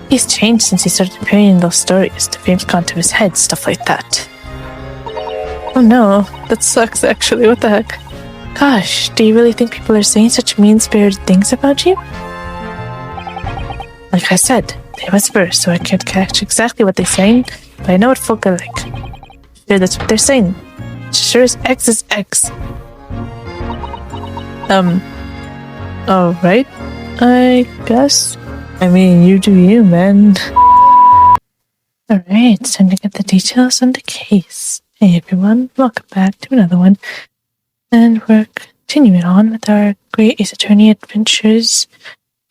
He's changed since he started appearing in those stories. The fame's gone to his head, stuff like that. Oh no, that sucks actually, what the heck? Gosh, do you really think people are saying such mean-spirited things about you? Like I said, they whisper, so I can't catch exactly what they're saying, but I know what folk are like. Sure, that's what they're saying. Sure as X is X. Alright, I guess. I mean, you do you, man. Alright, it's time to get the details on the case. Hey everyone, welcome back to another one. And we're continuing on with our Great Ace Attorney Adventures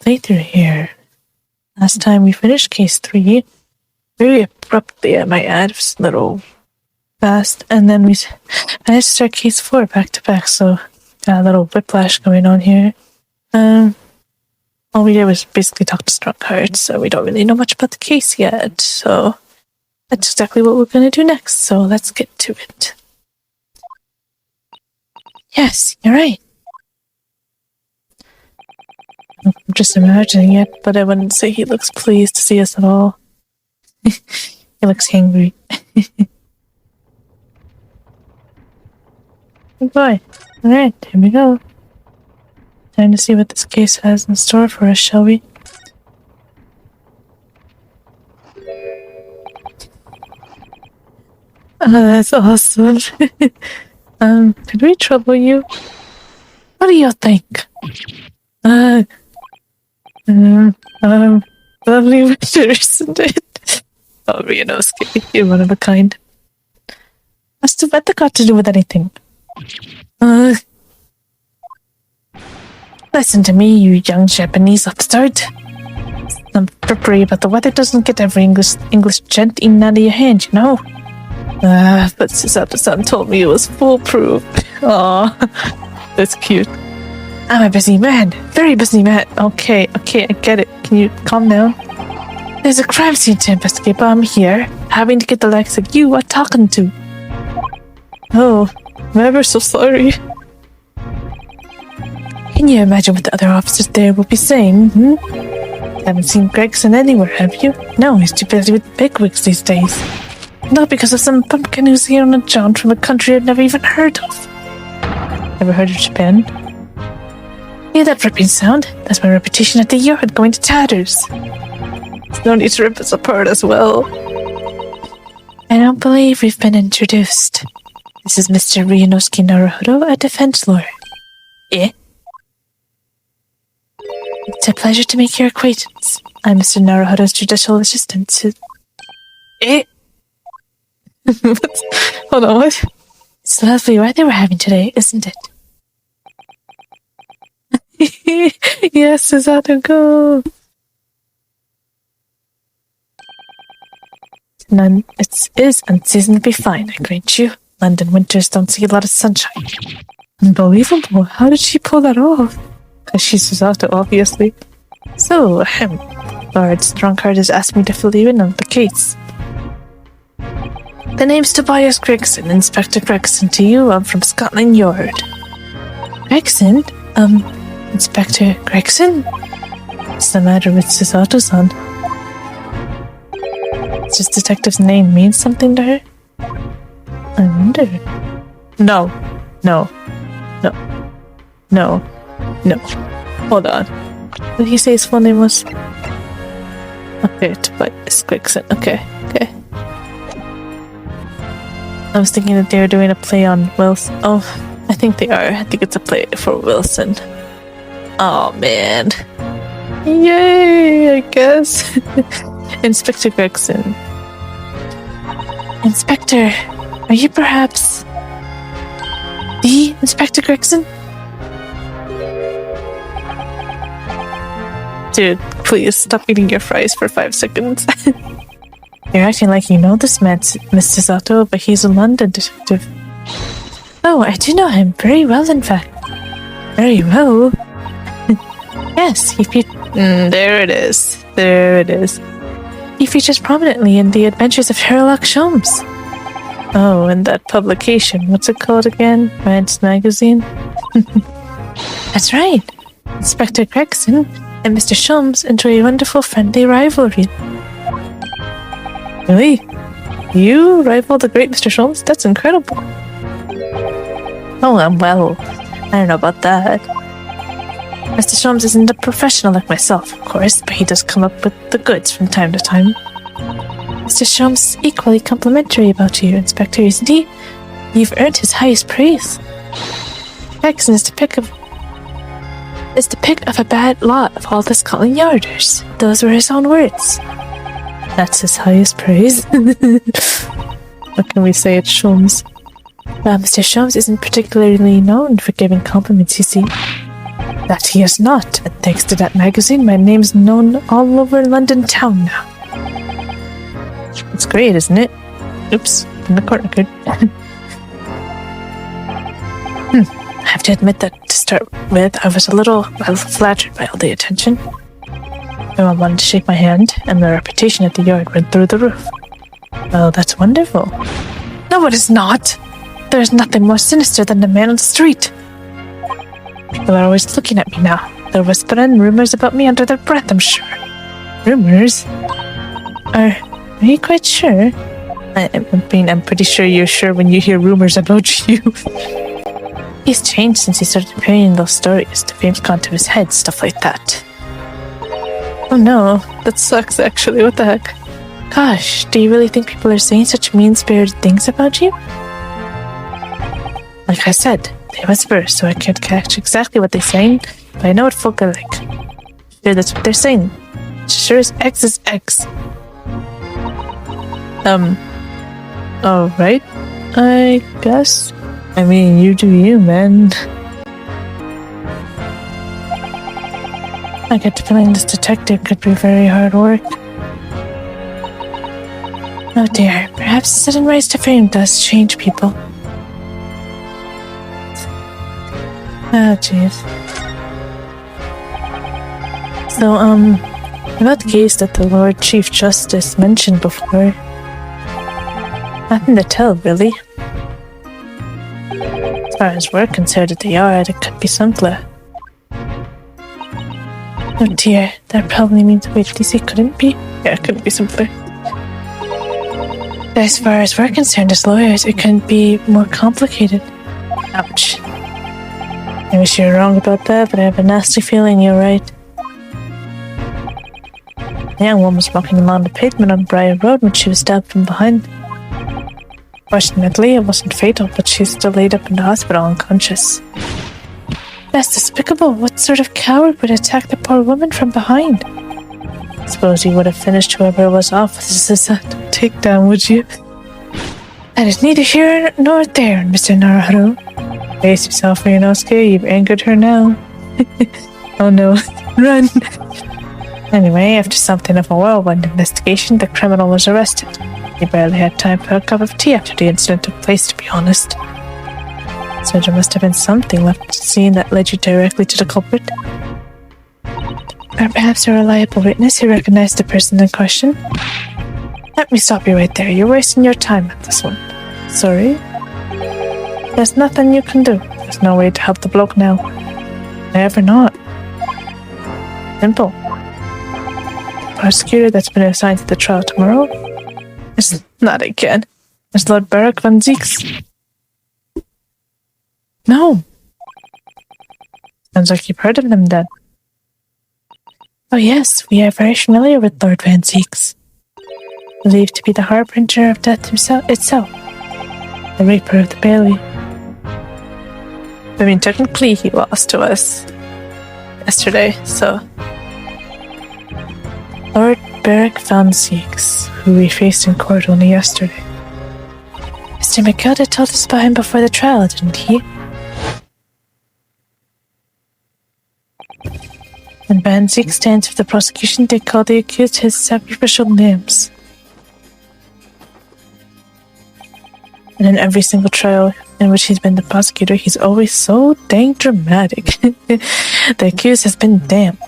playthrough here. Last time we finished case 3, very abruptly I might add, just a little fast, and then we managed to start case 4 back to back, so got a little whiplash going on here. All we did was basically talk to Strongheart, so we don't really know much about the case yet, so that's exactly what we're going to do next, so let's get to it. Yes, you're right. I'm just imagining it, but I wouldn't say he looks pleased to see us at all. He looks hangry. Good boy. Alright, here we go. Time to see what this case has in store for us, shall we? Oh, that's awesome. Could we trouble you? What do you think? Lovely winter, isn't it? Oh, Rianovsky, you're one of a kind. What's the weather got to do with anything? Listen to me, you young Japanese upstart. I'm frippery, but the weather doesn't get every English gent eaten out of your hand, you know? But Susato-san told me it was foolproof. Aw, that's cute. I'm a busy man, very busy man. Okay, I get it. Can you calm down? There's a crime scene to investigate, but I'm here, having to get the likes of you talking to. Oh, I'm ever so sorry. Can you imagine what the other officers there will be saying, Haven't seen Gregson anywhere, have you? No, he's too busy with bigwigs these days. Not because of some bumpkin who's here on a jaunt from a country I've never even heard of. Ever heard of Japan? Hear that ripping sound? That's my reputation at the yard going to tatters. There's no need to rip us apart as well. I don't believe we've been introduced. This is Mr. Ryunosuke Naruhodo, a defense lawyer. Eh? It's a pleasure to make your acquaintance. I'm Mr. Naruhodo's judicial assistant. Eh? Hold on, what? It's lovely weather we're having today, isn't it? Yes, Susato, go! It is unseasonably fine, I grant you. London winters don't see a lot of sunshine. Unbelievable. How did she pull that off? Because she's Susato, obviously. So, Lord Strongheart has asked me to fill you in on the case. The name's Tobias Gregson, Inspector Gregson to you. I'm from Scotland Yard. Gregson? Inspector Gregson? What's the matter with Susato-san? Does this detective's name mean something to her? I wonder. No. Hold on. What did he say his full name was? Okay, Tobias Gregson. Okay. I was thinking that they were doing a play on Wilson. Oh, I think they are. I think it's a play for Wilson. Oh, man. Yay, I guess. Inspector Gregson. Inspector, are you perhaps the Inspector Gregson? Dude, please stop eating your fries for 5 seconds. You're acting like you know this man, Miss Susato, but he's a London detective. Oh, I do know him very well, in fact. Very well? Yes, there it is. He features prominently in the adventures of Sherlock Holmes. Oh, and that publication, what's it called again? Rance Magazine? That's right. Inspector Gregson, and Mr. Sholmes enjoy a wonderful friendly rivalry. Really? You rival the great Mr. Sholmes? That's incredible. Oh, well, I don't know about that. Mr. Sholmes isn't a professional like myself, of course, but he does come up with the goods from time to time. Mr. Sholmes is equally complimentary about you, Inspector, isn't he? You've earned his highest praise. Gregson is the pick of a bad lot of all the Scotland Yarders. Those were his own words. That's his highest praise. What can we say at Sholmes? Well, Mr. Sholmes isn't particularly known for giving compliments, you see. That he is not, and thanks to that magazine, my name's known all over London town now. It's great, isn't it? Oops, in the court record. I have to admit that, to start with, I was a little flattered by all the attention. Everyone wanted to shake my hand, and my reputation at the yard went through the roof. Well, that's wonderful. No, it is not! There is nothing more sinister than the man on the street. People are always looking at me now. They're whispering rumors about me under their breath, I'm sure. Rumors? Are you quite sure? I'm pretty sure you're sure when you hear rumors about you. He's changed since he started appearing in those stories. The fame's gone to his head, stuff like that. Oh no, that sucks actually, what the heck? Gosh, do you really think people are saying such mean-spirited things about you? Like I said, they whisper, so I can't catch exactly what they're saying, but I know what folk are like. Sure, that's what they're saying. Sure as X is X. Alright, I guess. I mean, you do you, man. I get the feeling this detective could be very hard work. Oh dear, perhaps the sudden rise to fame does change people. Oh jeez. So, about the case that the Lord Chief Justice mentioned before, nothing to tell, really. As far as we're concerned at the yard, it could be simpler. Oh dear, that probably means it couldn't be? Yeah, it couldn't be simpler. As far as we're concerned as lawyers, it couldn't be more complicated. Ouch. I wish you were wrong about that, but I have a nasty feeling you're right. The young woman was walking along the pavement on Briar Road when she was stabbed from behind. Fortunately, it wasn't fatal, but she's still laid up in the hospital unconscious. That's despicable. What sort of coward would attack the poor woman from behind? I suppose you would have finished whoever was off with this takedown, would you? That is neither here nor there, Mr. Naruto. Face yourself, Ryunosuke. You've angered her now. Oh no. Run! Anyway, after something of a whirlwind investigation, the criminal was arrested. He barely had time for a cup of tea after the incident took place, to be honest. So there must have been something left to see that led you directly to the culprit. Or perhaps a reliable witness who recognized the person in question. Let me stop you right there. You're wasting your time at this one. Sorry? There's nothing you can do. There's no way to help the bloke now. Never not. Simple. The prosecutor that's been assigned to the trial tomorrow is not again. It's Lord Beric van Zieks. No. Sounds like you've heard of him then. Oh yes, we are very familiar with Lord Van Zieks. Believed to be the harbinger of death itself. The Reaper of the Bailey. I mean, technically he lost to us yesterday, so... Lord Beric van Zieks, who we faced in court only yesterday. Mr. McGilda told us about him before the trial, didn't he? When Van Zieks stands for the prosecution, they call the accused his sacrificial lambs. And in every single trial in which he's been the prosecutor, he's always so dang dramatic. The accused has been damned.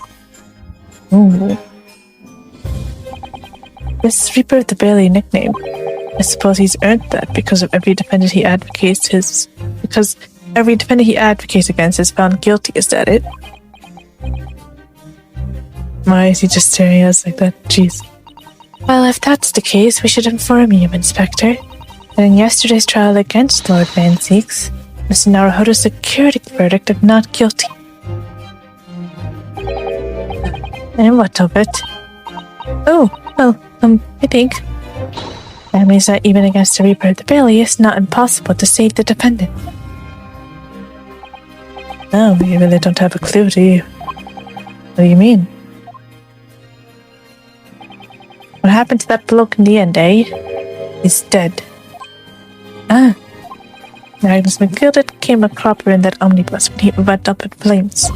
Ooh. This Reaper of the Bailey nickname, I suppose he's earned that because every defendant he advocates against is found guilty, is that it? Why is he just staring at us like that? Jeez. Well, if that's the case, we should inform you, Inspector, that in yesterday's trial against Lord Van Zeeks, Mr. Naruhodo secured a verdict of not guilty. And what of it? Oh, well, I think that means that even against the Reaper of the Bailey, it's not impossible to save the defendant. No, you really don't have a clue, do you? What do you mean? What happened to that bloke in the end, eh? He's dead. Ah. Magnus McGilded came a cropper in that omnibus when he went up in flames.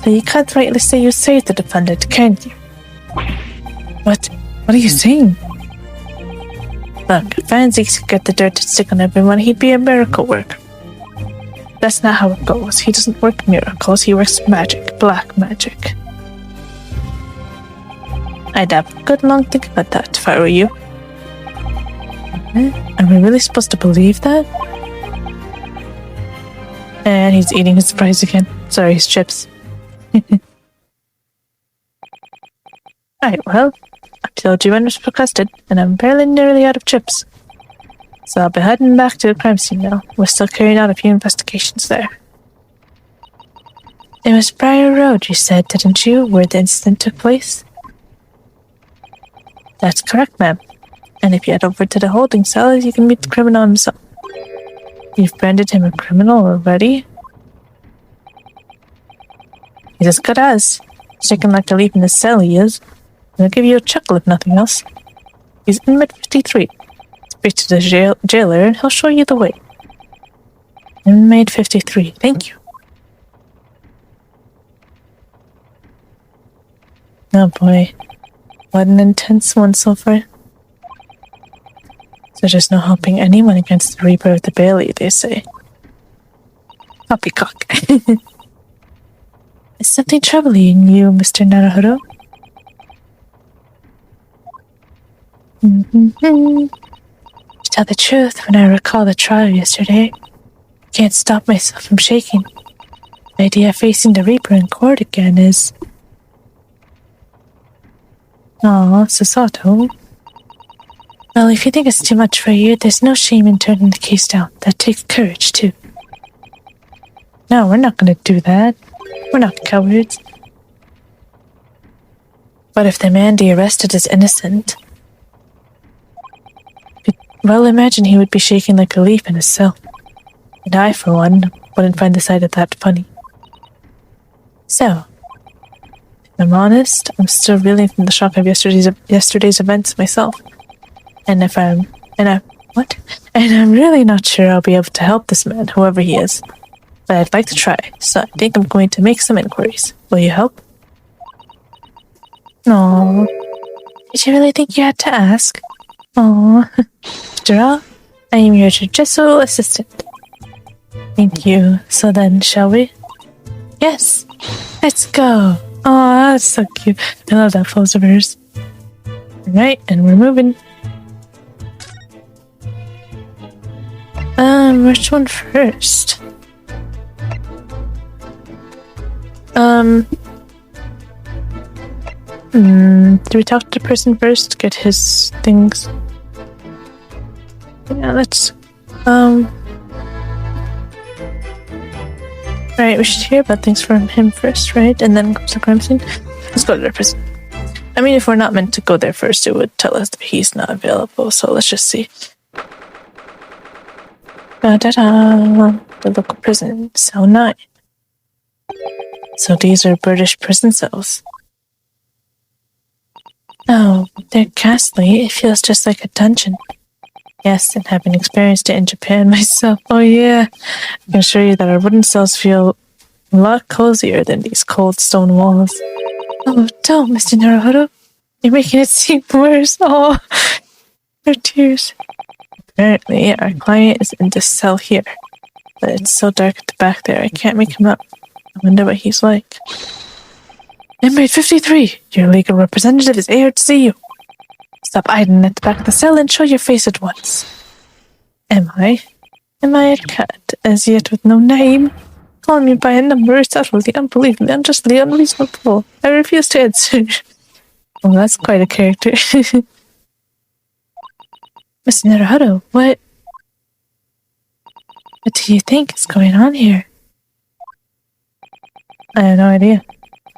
So you can't rightly say you saved the defendant, can you? What? What are you saying? Look, if Van Zeeks could get the dirt to stick on everyone, he'd be a miracle worker. That's not how it goes. He doesn't work miracles, he works magic, black magic. I'd have a good long think about that if I were you. Are we really supposed to believe that? And he's eating his fries again. Sorry, his chips. Alright, well, I told you when it was requested, and I'm fairly nearly out of chips. So I'll be heading back to the crime scene now. We're still carrying out a few investigations there. It was Briar Road, you said, didn't you, where the incident took place? That's correct, ma'am. And if you head over to the holding cell, you can meet the criminal himself. You've branded him a criminal already? He's as good as. Shaking like a leaf in the cell, he is. He'll give you a chuckle if nothing else. He's inmate 53. Speak to the jailer and he'll show you the way. Inmate 53. Thank you. Oh boy. What an intense one so far. So there's no helping anyone against the Reaper of the Bailey, they say. Poppycock. Is something troubling you, Mr. Naruhodo? To tell the truth, when I recall the trial yesterday, I can't stop myself from shaking. The idea of facing the Reaper in court again is... Aw, Sasato. Well, if you think it's too much for you, there's no shame in turning the case down. That takes courage, too. No, we're not gonna do that. We're not cowards. But if the man they arrested is innocent... Well, imagine he would be shaking like a leaf in his cell. And I, for one, wouldn't find the sight of that funny. So, if I'm honest, I'm still reeling from the shock of yesterday's events myself. And I'm really not sure I'll be able to help this man, whoever he is. But I'd like to try, so I think I'm going to make some inquiries. Will you help? Aww. Did you really think you had to ask? Aww. After all, I am your judicial assistant. Thank you. So then, shall we? Yes. Let's go. Aw, that's so cute. I love that pose of hers. Alright, and we're moving. Which one first? Do we talk to the person first? Get his things? Yeah, let's, Right, we should hear about things from him first, right? And then comes the crime scene. Let's go to the prison. I mean, if we're not meant to go there first, it would tell us that he's not available, so let's just see. Da-da-da! The local prison, cell 9. So these are British prison cells. Oh, they're ghastly. It feels just like a dungeon. Yes, and having experienced it in Japan myself. Oh yeah, I can assure you that our wooden cells feel a lot cozier than these cold stone walls. Oh, don't, Mr. Naruhodo. You're making it seem worse. Oh, her tears. Apparently, our client is in this cell here. But it's so dark at the back there, I can't make him up. I wonder what he's like. Inmate 53, your legal representative is here to see you. Stop hiding at the back of the cell and show your face at once. Am I? Am I a cat, as yet with no name? Calling me by a number is utterly, unbelievably, unjustly unreasonable. I refuse to answer. Well, that's quite a character. Mr. Naruto, what do you think is going on here? I have no idea.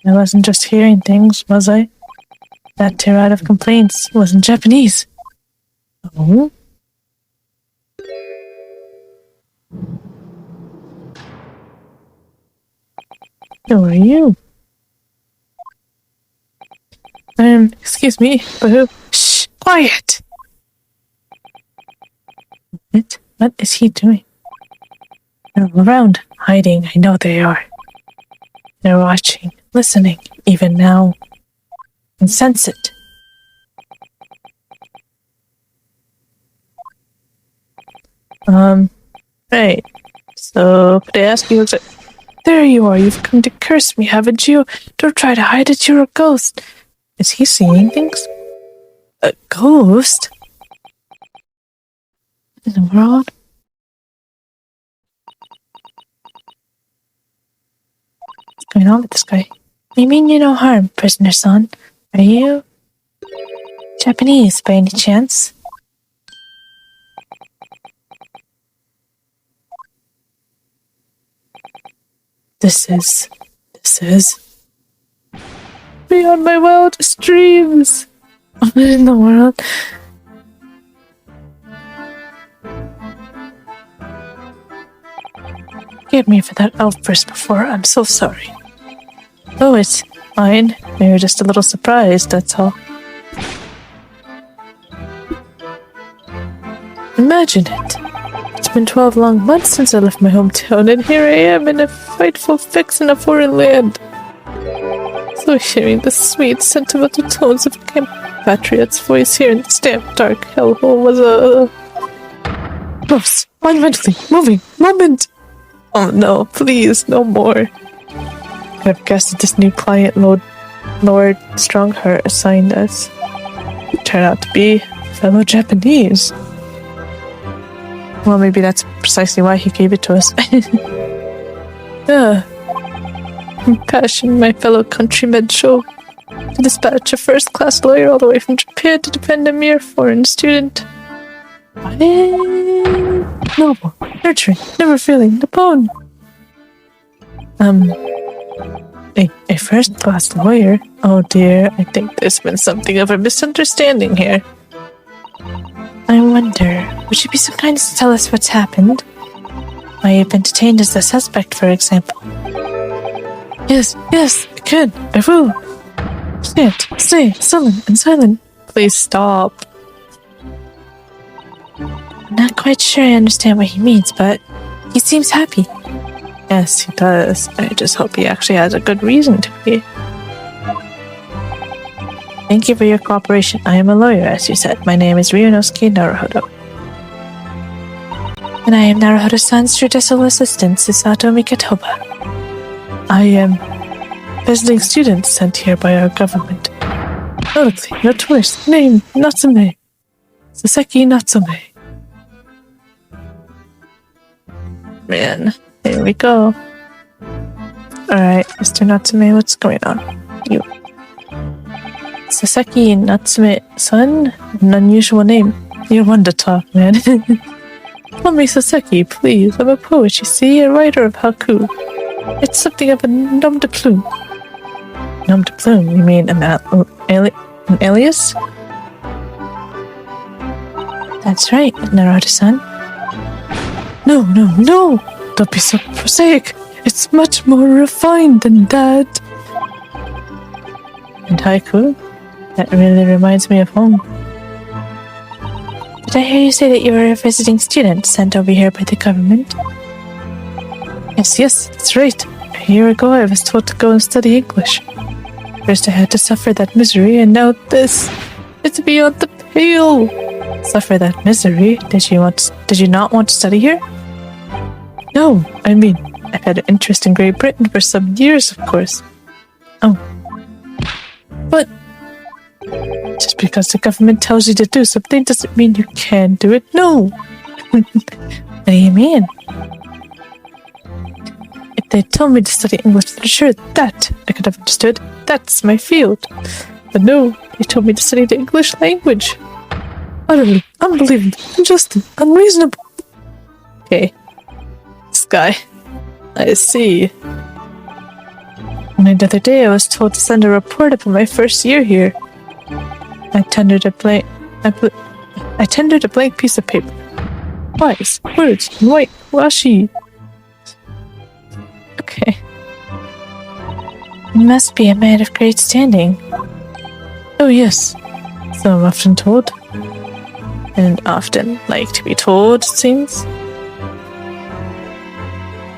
I wasn't just hearing things, was I? That tirade of complaints wasn't Japanese. Oh? Who are you? Excuse me, but who? Shh! Quiet! What is he doing? They're all around, hiding. I know they are. They're watching, listening, even now. And sense it. Right. So, could I ask you, there you are, you've come to curse me, haven't you? Don't try to hide it, you're a ghost. Is he seeing things? A ghost? In the world? What's going on with this guy? I mean you no harm, prisoner-son. Are you Japanese by any chance? This is beyond my wildest dreams. What in the world? Forgive me for that outburst before. I'm so sorry. Oh, it's fine. We were just a little surprised, that's all. Imagine it. It's been 12 long months since I left my hometown, and here I am in a frightful fix in a foreign land. So hearing the sweet, sentimental tones of a compatriot's voice here in this damp, dark hellhole was a most monumentally moving moment. Oh no, please, no more. I've guessed that this new client Lord Strongheart assigned us turned out to be fellow Japanese. Well, maybe that's precisely why he gave it to us. Compassion, my fellow countrymen show to dispatch a first-class lawyer all the way from Japan to defend a mere foreign student. Noble, nurturing, never failing, the bone. A first-class lawyer? Oh dear, I think there's been something of a misunderstanding here. I wonder, would you be so kind as to tell us what's happened? Why you've been detained as a suspect, for example. Yes, I can, I will. Can't stay sullen and silent. Please stop. I'm not quite sure I understand what he means, but he seems happy. Yes, he does. I just hope he actually has a good reason to be. Thank you for your cooperation. I am a lawyer, as you said. My name is Ryunosuke Naruhodo. And I am Naruhodo-san's judicial assistant, Susato Mikatoba. I am visiting student sent here by our government. Notably, your tourist, name Natsume. Saseki Natsume. Man, here we go. Alright, Mr. Natsume, what's going on? You. Saseki Natsume-san? An unusual name. You're one to talk, man. Call me Saseki, please. I'm a poet, you see, a writer of haiku. It's something of a nom de plume. Nom de plume? You mean an alias? That's right, Naruto-san. No! Don't be so prosaic. It's much more refined than that. And haiku? That really reminds me of home. Did I hear you say that you were a visiting student sent over here by the government? Yes, that's right. A year ago I was told to go and study English. First I had to suffer that misery, and now this. It's beyond the pale. Suffer that misery? Did you not want to study here? No, I mean, I've had an interest in Great Britain for some years, of course. Oh. But just because the government tells you to do something doesn't mean you can do it. No. What do you mean? They told me to study English literature. That I could have understood. That's my field. But no, they told me to study the English language. Utterly unbelievable, unjust, unreasonable. Okay. This guy. I see. Only the other day I was told to send a report about my first year here. I tendered a blank piece of paper. Wise, words, and white, washi. Okay. You must be a man of great standing. Oh yes, so I'm often told. And often like to be told, it seems.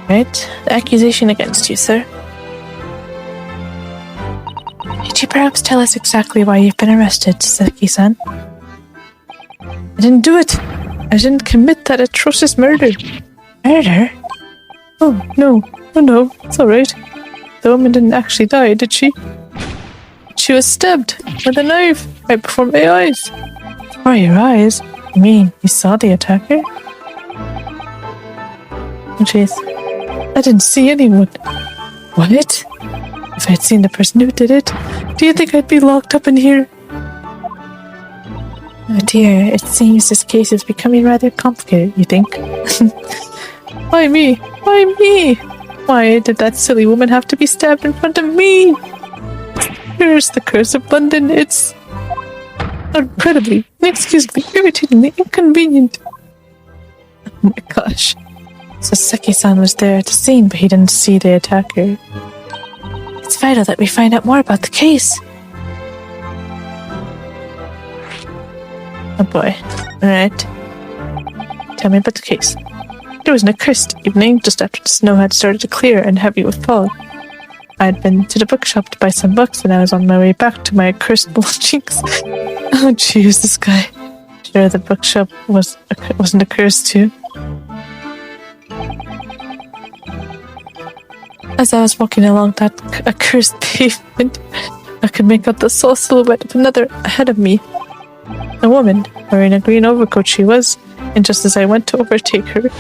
Right, the accusation against you, sir. Could you perhaps tell us exactly why you've been arrested, Sasaki-san? I didn't do it. I didn't commit that atrocious murder. Murder? Oh, no. Oh, no. It's alright. The woman didn't actually die, did she? She was stabbed with a knife right before my eyes. Before your eyes? You mean you saw the attacker? Oh, jeez. I didn't see anyone. What? If I'd seen the person who did it, do you think I'd be locked up in here? Oh dear, it seems this case is becoming rather complicated, you think? Why me? Why me? Why did that silly woman have to be stabbed in front of me? Here's the curse of London. It's incredibly, inexcusably, irritatingly inconvenient. Oh my gosh. Sasaki-san was there at the scene, but he didn't see the attacker. It's vital that we find out more about the case. Oh boy. Alright. Tell me about the case. It was an accursed evening, just after the snow had started to clear and heavy with fog. I had been to the bookshop to buy some books, and I was on my way back to my accursed lodgings. Oh jeez, this guy. Sure, the bookshop wasn't accursed too. As I was walking along that accursed pavement, I could make out the sole silhouette of another ahead of me. A woman, wearing a green overcoat she was, and just as I went to overtake her,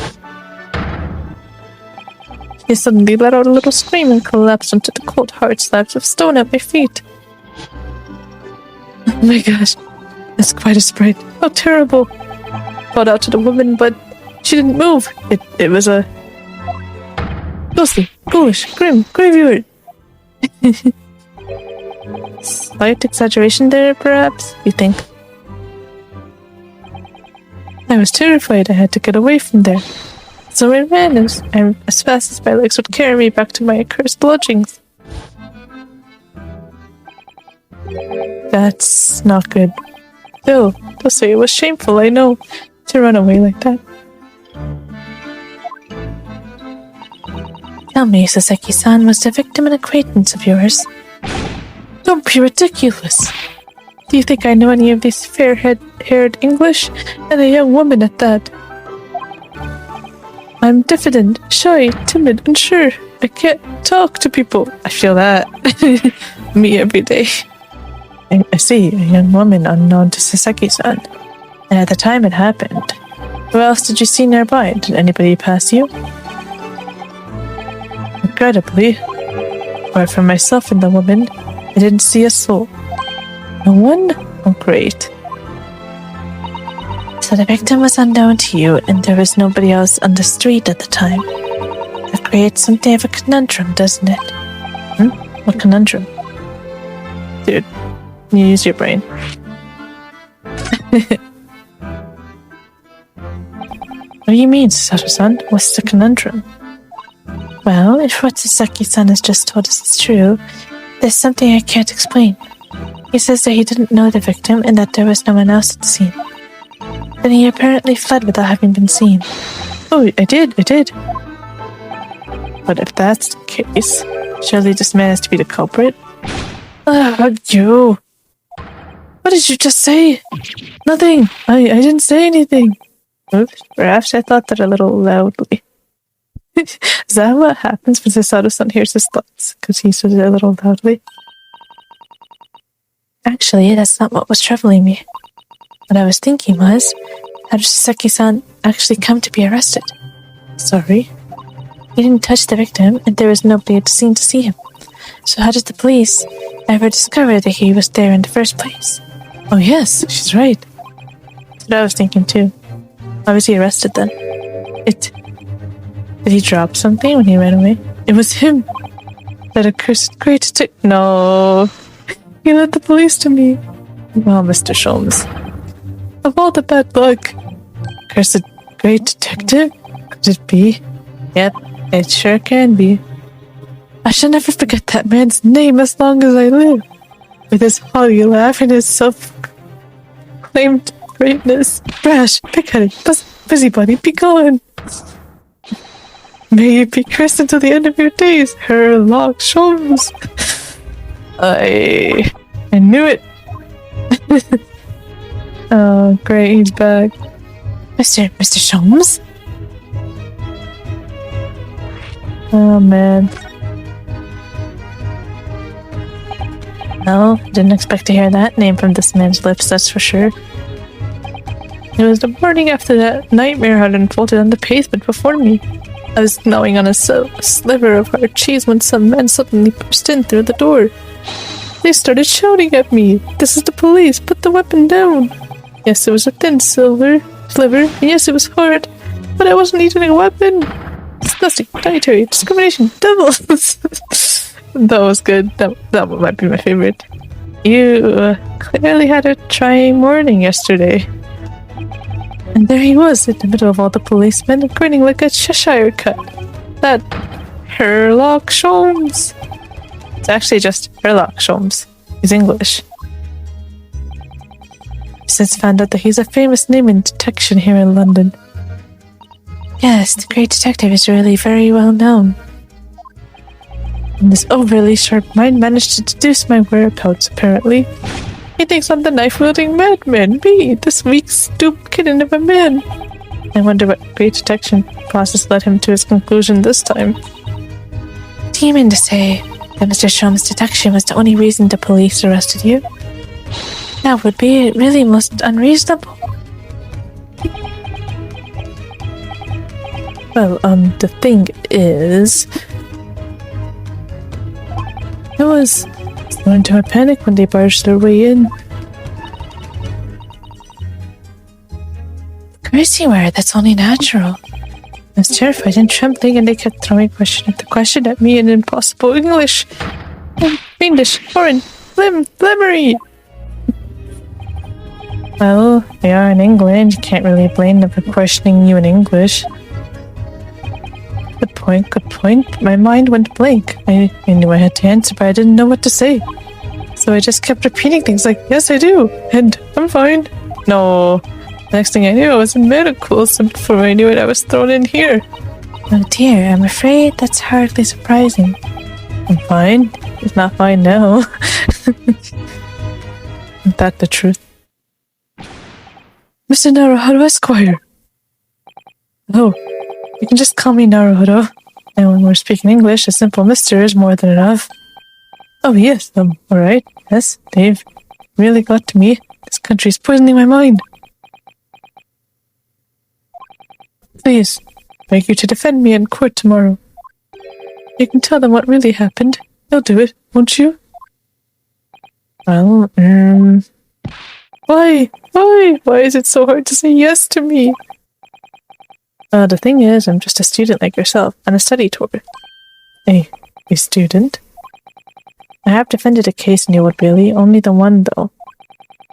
she suddenly let out a little scream and collapsed onto the cold hard slabs of stone at my feet. Oh my gosh, that's quite a sprite. How terrible! I called out to the woman, but she didn't move. It was a ghostly, ghoulish, grim graveyard. Slight exaggeration there, perhaps, you think? I was terrified. I had to get away from there. So I ran as fast as my legs would carry me back to my accursed lodgings. That's not good. Still, they'll say it was shameful, I know, to run away like that. Tell me, Sasaki-san, was the victim an acquaintance of yours? Don't be ridiculous! Do you think I know any of these fair-haired English? And a young woman at that. I'm diffident, shy, timid, unsure. I can't talk to people. I feel that. Me every day. I see, a young woman unknown to Sasaki-san. And at the time it happened. Who else did you see nearby? Did anybody pass you? Regrettably, apart from myself and the woman, I didn't see a soul. No one? Oh, great. So the victim was unknown to you, and there was nobody else on the street at the time. That creates something of a conundrum, doesn't it? What conundrum? Dude, you use your brain. What do you mean, Sato-san? What's the conundrum? Well, if what Sasaki-san has just told us is true, there's something I can't explain. He says that he didn't know the victim and that there was no one else at the scene. Then he apparently fled without having been seen. Oh, I did. But if that's the case, surely this man has to be the culprit? You! What did you just say? Nothing! I didn't say anything! Oops, perhaps I thought that a little loudly. Is that what happens when Sato-san hears his thoughts? Because he says it a little loudly? Actually, that's not what was troubling me. What I was thinking was, how did Sasaki-san actually come to be arrested? Sorry? He didn't touch the victim, and there was nobody at the scene to see him. So how did the police ever discover that he was there in the first place? Oh yes, she's right. That's what I was thinking too. Why was he arrested then? Did he drop something when he ran away? It was him! That accursed great No! He led the police to me. Oh, Mr. Sholmes. Of all the bad luck. Cursed great detective? Could it be? Yep, it sure can be. I shall never forget that man's name as long as I live. With his haughty laugh and his self-claimed greatness. Brash, pig-headed, busybody, be gone! May you be cursed until the end of your days, Sherlock Sholmes. I knew it. Oh, great, he's back. Mr. Sholmes? Oh, man. Well, didn't expect to hear that name from this man's lips, that's for sure. It was the morning after that nightmare had unfolded on the pavement before me. I was gnawing on a sliver of hard cheese when some men suddenly burst in through the door. They started shouting at me, "This is the police, put the weapon down!" Yes, it was a thin sliver, and yes, it was hard, but I wasn't eating a weapon. Disgusting, dietary, discrimination, devils! That was good. That might be my favorite. You clearly had a trying morning yesterday. And there he was, in the middle of all the policemen, grinning like a Cheshire cat. That Sherlock Sholmes. It's actually just Sherlock Sholmes. He's English. I've since found out that he's a famous name in detection here in London. Yes, the great detective is really very well known. And this overly sharp mind managed to deduce my whereabouts, apparently. He thinks I'm the knife-wielding madman, me, this weak, stooped kitten of a man. I wonder what great detection process led him to his conclusion this time. Do you mean to say that Mr. Sholmes' detection was the only reason the police arrested you? That would be really most unreasonable. Well, the thing is... I was thrown into a panic when they barged their way in. Of course you were, that's only natural. I was terrified and trembling, and they kept throwing question after question at me in impossible English. Fiendish, foreign, flimmery! Well, they are in England, you can't really blame them for questioning you in English. Good point. My mind went blank. I knew I had to answer, but I didn't know what to say. So I just kept repeating things like, yes, I do, and I'm fine. No. The next thing I knew, I was in medical, so before I knew it, I was thrown in here. Oh dear, I'm afraid that's hardly surprising. I'm fine. It's not fine now. Isn't that the truth? Mr. Naruhodo Esquire! Oh. You can just call me Naruhodo. And when we're speaking English, a simple Mr. is more than enough. Oh yes, alright. Yes, they've really got to me. This country's poisoning my mind. Please, beg you to defend me in court tomorrow. You can tell them what really happened. You'll do it, won't you? Well, Why? Why is it so hard to say yes to me? The thing is, I'm just a student like yourself, on a study tour. A student? I have defended a case in New Bailey, only the one though.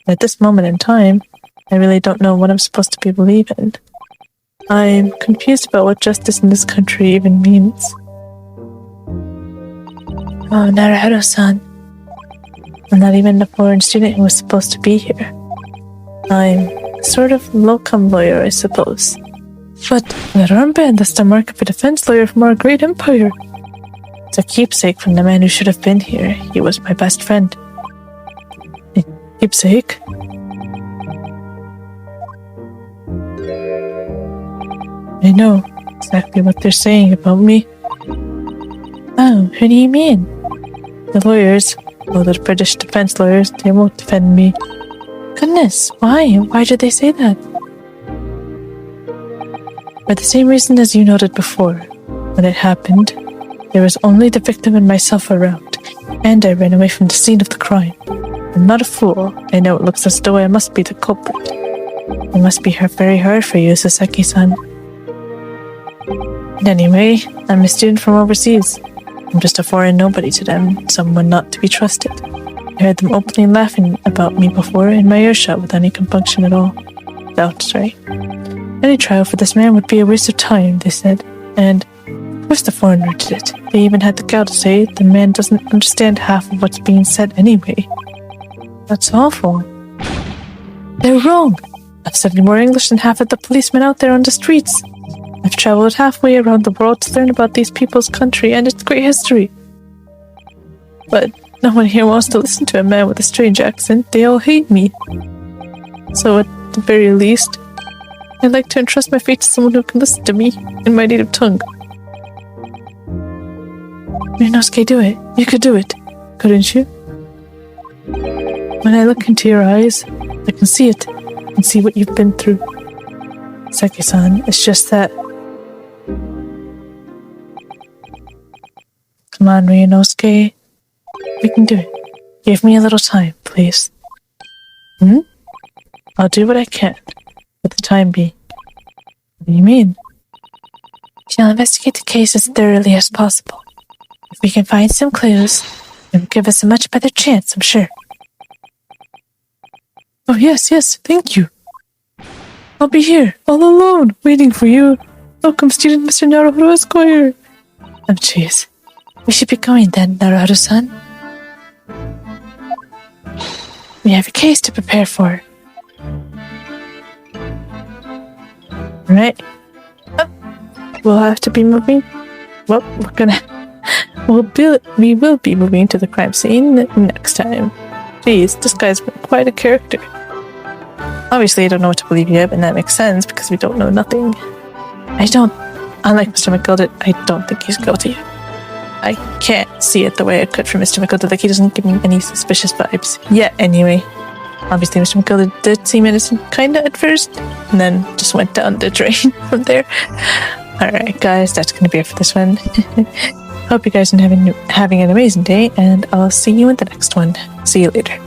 At this moment in time, I really don't know what I'm supposed to be believing. I'm confused about what justice in this country even means. Oh, Naruhodo-san. I'm not even the foreign student who was supposed to be here. I'm a sort of locum lawyer, I suppose. But that armband, that's the mark of a defense lawyer from our great empire. It's a keepsake from the man who should have been here. He was my best friend. A keepsake? I know exactly what they're saying about me. Oh, who do you mean? The lawyers. Well, the British defense lawyers, they won't defend me. Goodness, why? Why did they say that? For the same reason as you noted before. When it happened, there was only the victim and myself around, and I ran away from the scene of the crime. I'm not a fool. I know it looks as though I must be the culprit. It must be very hard for you, Sasaki-san. And anyway, I'm a student from overseas. I'm just a foreign nobody to them, someone not to be trusted. I heard them openly laughing about me before in my earshot without any compunction at all. Any trial for this man would be a waste of time, they said. And of course the foreigner did it. They even had the gall to say the man doesn't understand half of what's being said anyway. That's awful. They're wrong. I've studied more English than half of the policemen out there on the streets. I've traveled halfway around the world to learn about these people's country and its great history. But no one here wants to listen to a man with a strange accent. They all hate me. So at the very least, I'd like to entrust my fate to someone who can listen to me in my native tongue. Ryunosuke, do it. You could do it, couldn't you? When I look into your eyes, I can see it and see what you've been through. Saki-san, it's just that... Come on, Ryunosuke. We can do it. Give me a little time, please. I'll do what I can, for the time being. What do you mean? She'll investigate the case as thoroughly as possible. If we can find some clues, it will give us a much better chance, I'm sure. Oh, yes, thank you. I'll be here, all alone, waiting for you. Welcome, student Mr. Naruhodo Esquire. Oh, jeez. We should be going then, Naruhodo-san. We have a case to prepare for. Right. We'll have to be moving. Well, we will be moving to the crime scene next time. Jeez, this guy's been quite a character. Obviously, I don't know what to believe yet, and that makes sense because we don't know nothing. Unlike Mr. McGilda, I don't think he's guilty. I can't see it the way I could from Mr. McGilda. Like, he doesn't give me any suspicious vibes. Yet, anyway. Obviously, Mr. McGilda did seem innocent, kinda at first, and then just went down the drain from there. Alright, guys, that's gonna be it for this one. Hope you guys are having an amazing day, and I'll see you in the next one. See you later.